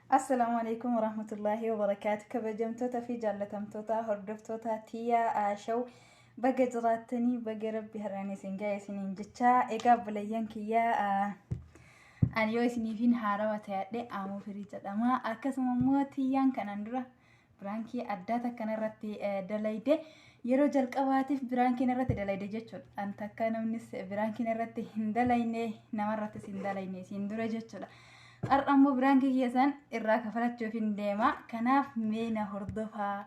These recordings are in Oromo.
السلام عليكم ورحمة الله وبركاته. كبجمتوتا في جالتمتوتا هردفتوتا تيا شو بقى جراتني بقى ربي هراني سنجاي سنين جتشا إيقاب بليانكيا أن يو سنين هارا وتيادي آمو فريجة أما أكسم موتيان كان اندرا برانكي أداتا كان رتي دلايدي yeroo jalqabaatiif biraankii irratti dalayde jechuudha. Anta akka namni biraankii irratti hin dalayne namarratti hin dalayne siin dura jechuudha. Har'ammoo biraankii keessan irraa kafalachuuf hin deema. Kanaaf meena hordofaa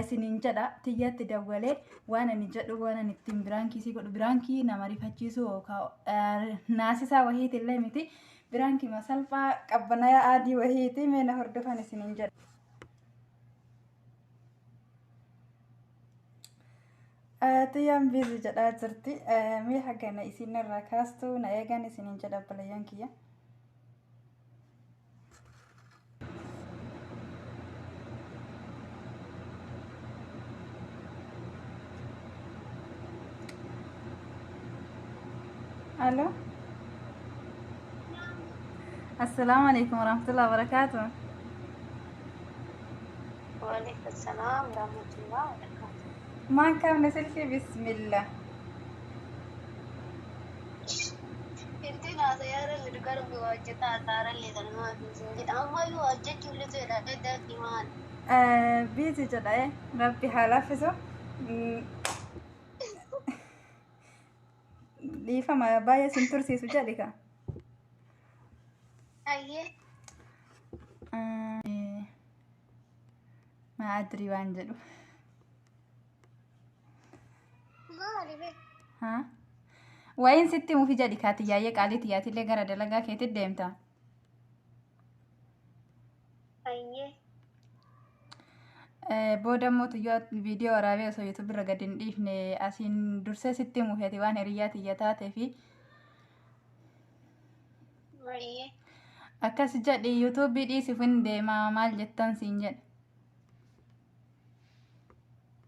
isiniin jedha. Tiyyatti dawwalee waan ani jedhu waan ani ittiin biraankii si godhu biraankii nama rifachiisu yookaan naasisaa wahiitillee miti. Biraankii masalphaa qabbanaa adii wahiiti meena hordofan isiniin jedha. Tiyyaan biizi jedhaa jirti. Mee hagana isin irraa kaastu na eegan isiniin jedha balayyaan kiyya. Allo. Assalamu alaikum warahmatullahi wabarakatuh. وعليكم السلام ورحمة الله وبركاته. ما كان نسلكي بسم الله. انتنا سيارة اللي رقرب بواجهة أثار اللي تنمى في سنجد أما يواجه كل سيارة دا كمان. بيزي جداي ربي حالافزو. ليفا ما بايا سنترسي سجادك. أيه. ما أدري وانجلو. ها وين ستي مو في جدي كاتي جايك علي تياتي اللي قرا دلقا كيت الدمتا أيه بودا موت يوت فيديو رابي سو يوتيوب رغدين ديفني اسين درسه ستي مو هتي وان رياتي يتاتي في أيه اكاس جدي يوتيوب دي سفن دي ما مال جتان سينجن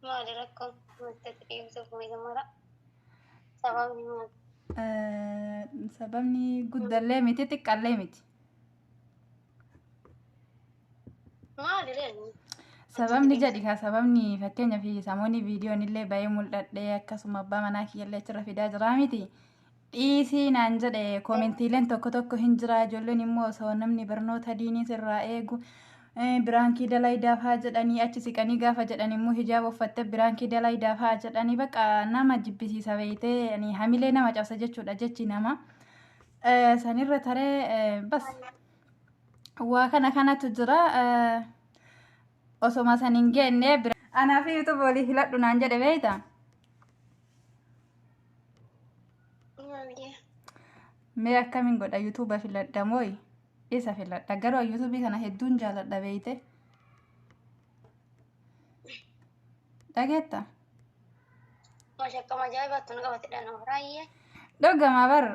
ما لكم مستقيم سوف مرة سببني ما سببني قد الليمتي تك الليمتي ما لرين sababni jedhi ka sababni fakkeenya fi samoonni viidiyoon illee baay'ee mul'adhe akkasuma abbaa manaa kiyyallee achirra fidaa jira miti dhiisii naan jedhe koomentiileen tokko tokko hin jira ijoolleen immoo osoo namni barnoota diinii sirraa eegu biraankii dalaydaaf haa jedhanii achi siqanii gaafa jedhan immoo hijaaba uffatte biraankii dalaydaaf haa jedhanii bakka nama jibbisiisa beeytee hamilee nama cabsa jechuudha jechi nama sanirra taree bas waa kanatu jira. Osoma sanin genne ana fi YouTube wali hiladhu naan jedhe beeyta mee akkamiin godha YouTube filadha mooy isa filadha garuu YouTube kana hedduun jaaladha beeyte dhageetta mashaqama ajaa'ibatu nu qabatedha nama raayye dhugama bar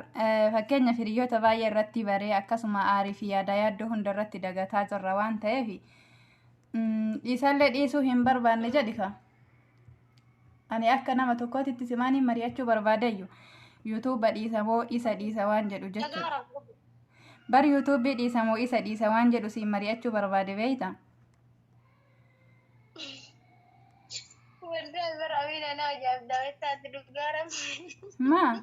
fakkeenya hiriyoota baay'ee irratti baree akkasuma aarii fi yaada yaaddoo hunda irratti dagataa jirra waan ta'eef dhiisallee dhiisuu hin barbaanne jedhika ani akka nama tokkootitti simaanii mari'achuu barbaadayyu YouTube dhiisamoo isa dhiisa waan jedhu jechuudha bar YouTube dhiisamoo isa dhiisa waan jedhu si mari'achuu barbaade beeyta warra baraawina na ajaa'ibda wettaatti dhuggaaram maa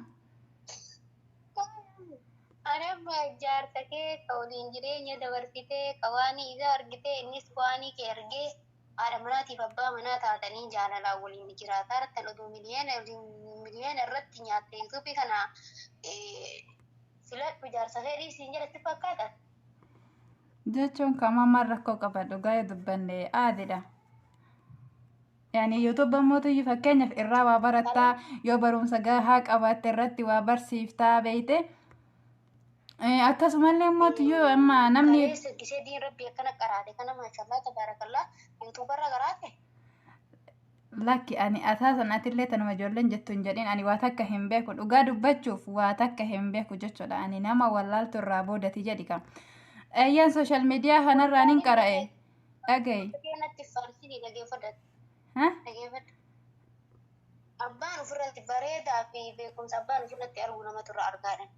Anamma jaarsa kee ka waliin jireenya dabarsitee ka waan isa argite innis waanii kee argee haadha manaatiif abbaa manaa taatanii jaalalaan waliin jiraataa irratti oduu miliyoona irratti nyaatte yuutuubii kana filadhu jaarsa fedhii siin jedhatti fakkaata. jechuun kamammaan rakkoo qaba dhugaa yoo dubbanne aadidha. Yani YouTube mootu fakkeenyaaf irraa waa barattaa yoo barumsa gahaa qabaatte irratti waa barsiiftaa beeyte. akkasumallee mootiyyuu amma namni gisee diin rabbii akkana qaraate kana maashaallah tabaarakallaa yuutuubarra qaraate lakki ani asaasan atillee tanuma ijoolleen jettu hin jedhin ani waa takka hin beeku dhugaa dubbachuuf waa takka hin beeku jechuudha ani nama wallaaltu irraa boodati jedhi kam eeyyaan sooshaal miidiyaa kanarraan hin qara'e dhagaye keenatti faarsii dhageeffadha abbaan ofirratti bareedaa fi beekumsa abbaan ofirratti argu namatu irraa argaadhan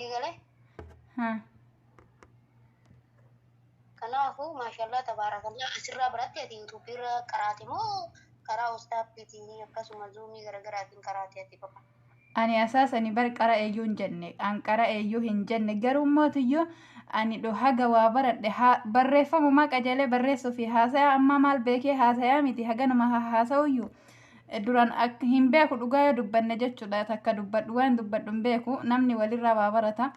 eegalee Kanaafuu maashaallah tabaarakallah asirraa biratti ati yuutuubiirra qaraate moo karaa ustaapiitiin akkasuma zuumii garaagaraatiin qaraate ati papa? Ani asaasani bar qara eeyyuu hin jenne an qara eeyyuu hin jenne garuu mootiyyuu ani haga waa baradhe barreeffamumaa qajeelee barreessuu fi haasayaa amma maal beekee haasayaa miti haganuma haasa'uyyuu duraan hin beeku dhugaa yoo dubbanne jechuudha takka dubbadhu waan dubbadhu hin beeku namni walirraa waa barata.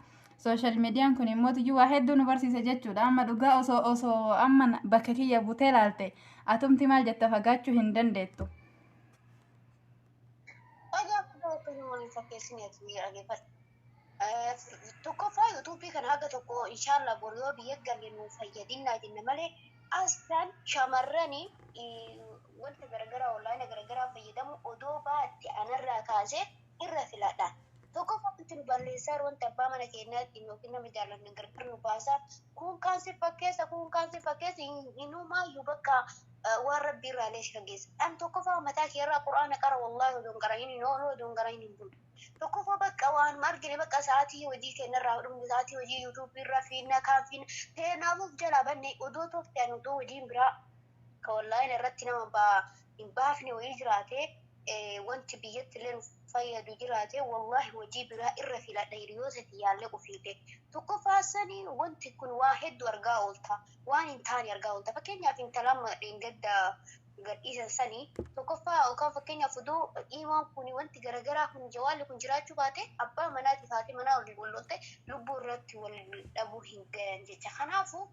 Social meediyaan kun immoo waa hedduu nu barsiise jechuudha amma dhugaa osoo amma bakka kiyya butee laalte atumti maal jetta fagaachuu hin dandeettu. Tokkoffaa yuutuubii kana haga tokko inshaallah bor yoo biyya galle nu fayyadinnaa jenne malee aslan shamarranii wanta garagaraa onlaayina garagaraa fayyadamu odoo baatte anarraa kaasee irra filadha. Tokkoffaa itti nu balleessaa wanta abbaa mana keenyaatti yookiin nama jaallanne gargar nu baasaa kun kaan si fakkeessa hinumaayyuu bakka waan rabbii irraa lees fageessa. An tokkoffaa mataa keerraa quraana qara wallaahi odoon qara'in odoon qara'in hin bulu. Tokkoffaa bakka waan argine bakka sa'aatii hojii keenyarraa dhumne sa'aatii hojii yuutuubii irraa fiinna kaanfiin teenaamuuf jalaa banne odoo tooftaan odoo hojiin biraa ka wallaahin irratti nama hin baafne wayii jiraate wanti biyyatti illee fayyadu jiraate wallaahi hojii biraa irra filadha hiriyootatti yaallee ofiite. Tokkoffaa sanii wanti kun waa hedduu argaa oolta waan hin taane argaa oolta fakkeenyaaf intalama gadda gadhiisan sanii tokkoffaa yookaan fakkeenyaaf oduu dhiimaan kun wanti garagaraa kun jawaalli kun jiraachuu baate abbaa manaatiif haati manaa waliin wallolte lubbuu irratti wal dhabuu hin gahan jecha. Kanaafuu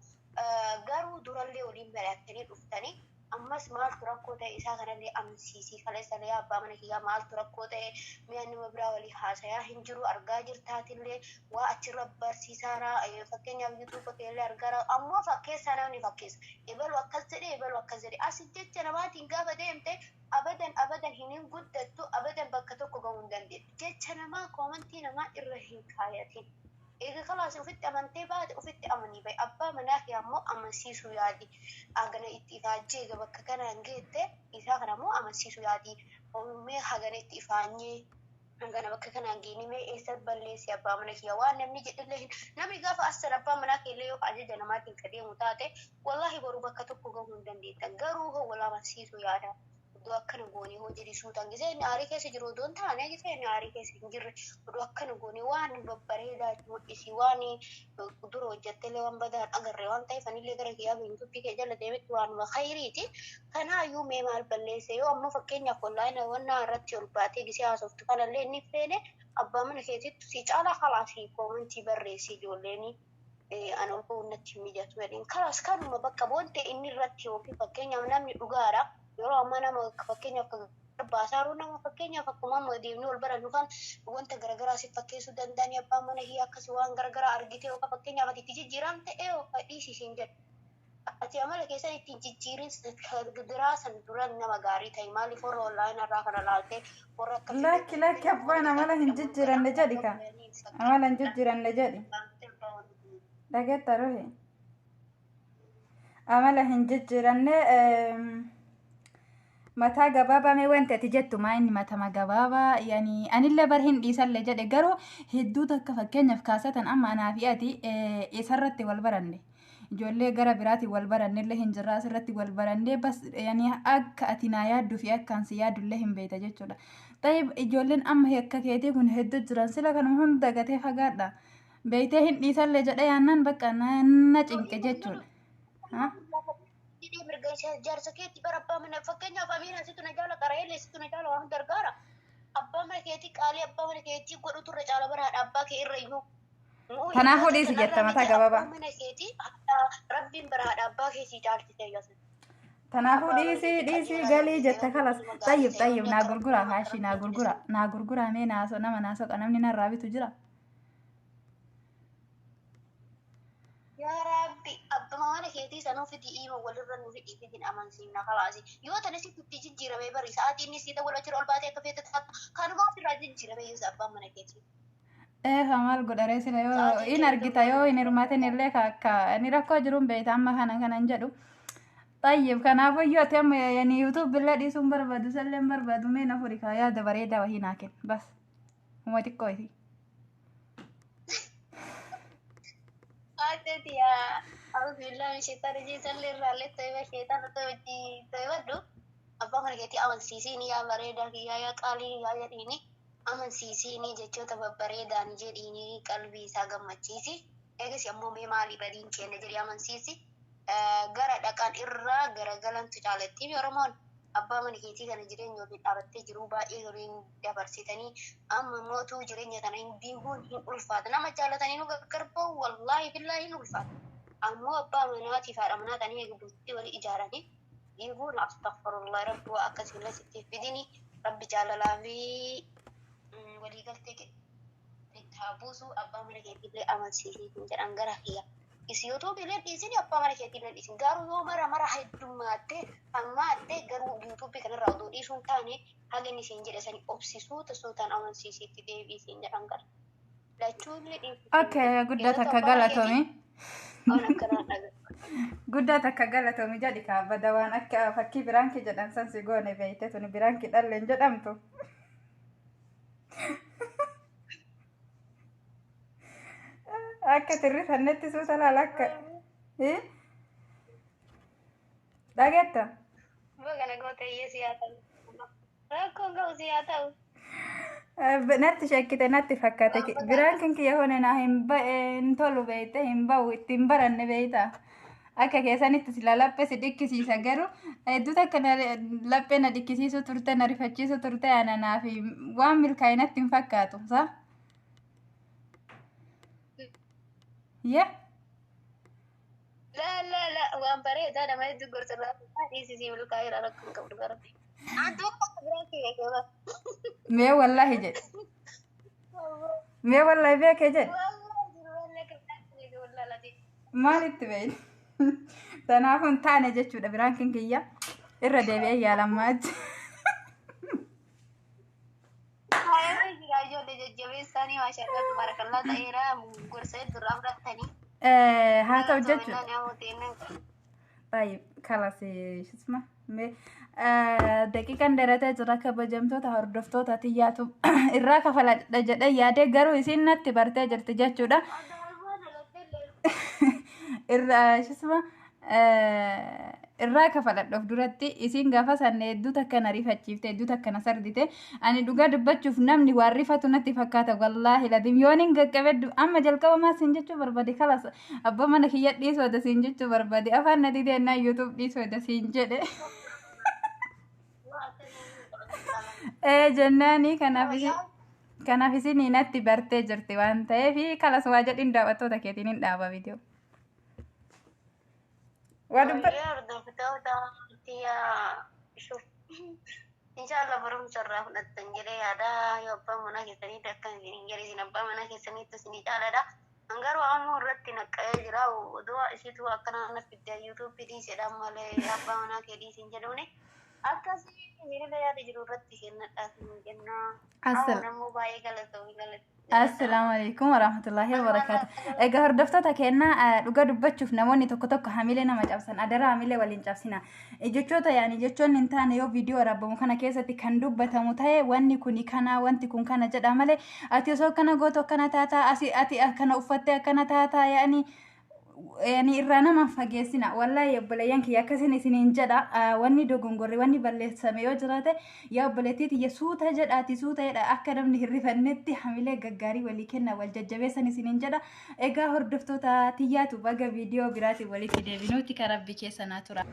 garuu durallee waliin mari'attanii dhuftanii ammas maaltu rakkoo ta'e isaa kanallee amansiisii kaleessalee abbaa mana kiyyaa maaltu rakkoo ta'e mi'a nama biraa walii haasayaa hin jiru argaa jirtaatillee waa achirra barsiisaara fakkeenyaaf yuutuuba keellee argaara ammoo fakkeessaa namni fakkeessa ebalu akkas jedhe asin jecha namaatiin gaafa deemte abadan hin guddattu abadan bakka tokko gahuu hin dandeettu jecha namaa koomantii namaa irra hin kaayatin. Egaa kalaas ofitti amantee baate ofitti amanii bahe abbaa manaa fi ammoo amansiisuu yaadi hagana itti ifaajjee egaa bakka kanaan geette isaa kana ammoo amansiisuu yaadi mee hagana itti ifaanyee hagana bakka kanaan geeni mee eessa balleessi abbaa mana kiyya waan namni jedhillee namni gaafa assan abbaa manaa keellee yoo ajaja namaatiin ka deemu taate wallaahi boruu bakka tokko gahuu hin dandeettan garuu hoo wal amansiisuu yaada. Oduu akkana goonee hoo jedhi suutaan gisee inni aarii keessa jiru odoon taane gisee inni aarii keessa hin jirre oduu akkana goonee waan babbareedaa mul'isi waan dura hojjettelee waan badaan agarree waan ta'eef anillee gara kiyyaa yuutuubii kee jala deemetti waanuma khayriiti. Kanaayyuu mee maal balleesse yoo ammoo fakkeenyaaf onlaayina wannaa irratti ol baatee gisee haasoftu kanallee inni feene abbaa mana keetitti si caalaa kalaasii koomantii barreessi ijoolleen an ol ba'uunatti mijatu jedheen kalaas kanuma bakka boonte inni irratti yookiin fakkeenyaaf namni dhugaadha. Yeroo ammaa nama fakkeenyaaf baasaaruu nama fakkeenyaaf akkuma amma deemnee ol barannu kan wanta garagaraa si fakkeessuu danda'anii abbaan mana hiyyaa akkasii waan garagaraa argitee yookaan fakkeenyaaf ati itti jijjiiram ta'ee yookaan dhiisisiin jedhu. Ati amala keessan ittiin jijjiirin diraasan dura nama gaarii ta'e maaliif warra onlaayinii irraa kana laaltee warra akkasii. Lakki abbaan amala hin jijjiiranne jedhi ka amala hin jijjiiranne jedhi. Dhageetta rohe amala hin jijjiiranne. Mataa gabaabaa mee wanti ati jettu maa inni matama gabaabaa yani anillee bar hin dhiisallee jedhe garuu hedduu takka fakkeenyaaf kaasatan amma anaa fi ati isarratti wal baranne ijoollee gara biraatiin wal barannellee hin jirra asirratti wal barannee bas yani akka ati naa yaadduu fi akka ansi yaaddullee hin beekta jechuudha. Tayyib ijoolleen amma akka keetii kun hedduu jiran sila kanuma hunda gatee fagaadha beektee hin dhiisallee jedhe yaannan bakka na cinqe jechuudha. Jaarsa keetti bara abbaa mana fakkeenyaaf amiin asitti na jaala qara'eellee asitti na jaala waan gargaara abbaa mana keetti qaalii abbaa mana keetti godhutu irra caala baraadha abbaa kee irra iyyuu. Kanaafuu dhiisi jetta mataa gabaabaa. Abbaa mana keetti rabbiin baraadha abbaa keetii caalti ta'e. Kanaafuu dhiisi galii jetta kalas xayyib naa gurgura haashii naa gurgura mee naasoo nama naasoo namni narraa bitu jira. Yaa Rabbi abbaa mana keetii sanuu fiti ima walirra nuuf dhiifitiin amansiifna kalaasi yoo ta'e sitti jijjiiramee bari sa'aatii inni siita wal achirra ol baatee akka feete kanuma ofirraa jijjiiramee yoo abbaan mana keetii. Maal godharee sila yoo in argita yoo in hirmaatin illee akka inni rakkoo jiruun beekta amma kanan jedhu. Tayyib kanaafuu iyyuu ati amma yani yuutuub illee dhiisuun barbaadu salleen barbaadu mee na furi kaa yaada bareedaa wahii naa kenna bas uma xiqqoo isi. أعوذ بالله من الشيطان الرجيم سلي الرالي طيبة الشيطان طيبة دو أبا من كتي أمن سيسيني يا بريدا يا قالي يا جديني أمن سيسيني جتشو تببريدا نجديني قلبي ساقم مجيسي إيجس يمو مالي بدين كي نجري أمن سيسي gara dhaqaan irraa garagalantu caalatti Oromoon abbaa mana keetii kana jireenya ofii dhaabattee jiru baay'ee gariin dabarsitanii amma mootuu jireenya kana hin diiguun hin ulfaata nama jaalatanii nu gargarboo wallaahi billaahi hin ulfaata ammoo abbaa manaatiif haadha manaa tanii eegduutti wali ijaaranii diiguun astaghfirullah rabbi waa akkasii lasitti fidini rabbi jaalalaa fi waliigaltee itti haa buusu abbaa mana keetiillee amansiisiitiin jedhan gara kiyya. Isiyootoo bileen dhiisini abbaa mana keetii bileen dhiisin garuu yoo mara heddummaattee hammaattee garuu yuutuubii kanarraa oduu dhiisuun taane hagan isiin jedhe sanii obsisuu tasootaan amansiisiitti deebisiin jedhan gara. Lachuullee dhiisu. Okay, guddaa takka galatoomii. Guddaa takka galatoomii jedhi kaabada waan akka fakkii biraanki jedhan san si goone beeyte tuni biraanki dhalleen jedhamtu. Akka tirri fannetti suuta laalakka. Dhagetta? Bagana goota iyyee siyaa ta'u. Rakkoon ga'u siyaa ta'u. Natti shakkite natti fakkaate biraan kan kiyya hone naa hin tolu beeyte hin ba'u ittiin baranne beeyta. Akka keessanitti sila laphee si dhikkisiisa garuu hedduu takka laphee na dhikkisiisu turte na rifachiisu turte ananaa fi waan milkaa'inatti hin fakkaatu. Yeah. La waan bareedaa nama hedduu gorsarraa dhiisisii milkaa'eera rakkoon qabdu garabbi. Antu akka biraan kiyya qaba. Mee wallahi jedhe. Mee wallahi beekee jedhe. Maalitti beeyne? Kanaafuu hin taane jechuudha biraan kan kiyya irra deebi'ee yaalammaatti. Ijoollee jajjabeessanii maashaallah tabarakallah ta'eera gorsa hedduurraa fudhatanii. Haa ta'u jechuudha. Baay'ee kalas shisma daqiiqaan daratee jira kabajamtoota hordoftoota tiyyaatu irraa kafaladha jedhee yaadee garuu isiin natti bartee jirti jechuudha. Irraa kafaladhuuf duratti isiin gaafa sanne hedduu takka na rifachiifte hedduu takka na sardite ani dhugaa dubbachuuf namni waan rifatu natti fakkaata wallaahi ladim yoon hin gaqqabeddu amma jalqaba maa siin jechuu barbaade kalas abbaa mana kiyya dhiisooda siin jechuu barbaade afaan nati deennaa yuutuub dhiisooda siin jedhe. Jennaani kanaaf isin natti bartee jirti waan ta'eef kalas waa jedhin daawwattoota keetiin hin dhaaba viidiyoo. Inshallah barumsa irraa fudhattan jedhee yaada yoo abbaan manaa keessanii dakkan isin jedhe abbaa manaa keessaniitti isin caaladha. Garuu ammoo irratti naqqa'ee jira oduu isitu akkana na fidda yuutuubii dhiisedhaan malee abbaa manaa kee dhiisin jedhuuni akkasii miidhagina yaada jiru irratti kennadhaa isin jennaa. Namuu baay'ee galatoomi. Assalamualaikum warahmatullahi wabarakatuh. Egaa hordoftoota keenya dhugaa dubbachuuf namoonni tokko tokko hamilee nama cabsan adara hamilee waliin cabsina. Jechoota yaani jechoonni hin taane yoo viidiyoo waraabbamu kana keessatti kan dubbatamu ta'e wanni kuni kana wanti kun kana jedha malee ati osoo kana gootu akkana taata ati akkana uffattee akkana taata yaani irraa nama fageessina wallahi obboleeyyan kiyya akkasiin isiniin jedha wanni dogongorri wanni balleessame yoo jiraate yaa obboleettiiti yesuuta jedhaati suuta jedha akka namni hirrifannetti hamilee gaggaarii walii kenna wal jajjabeessan isiniin jedha. Egaa hordoftoota tiyyaatu baga viidiyoo biraatiin walitti deebinuuti karabbi keessa naa tura.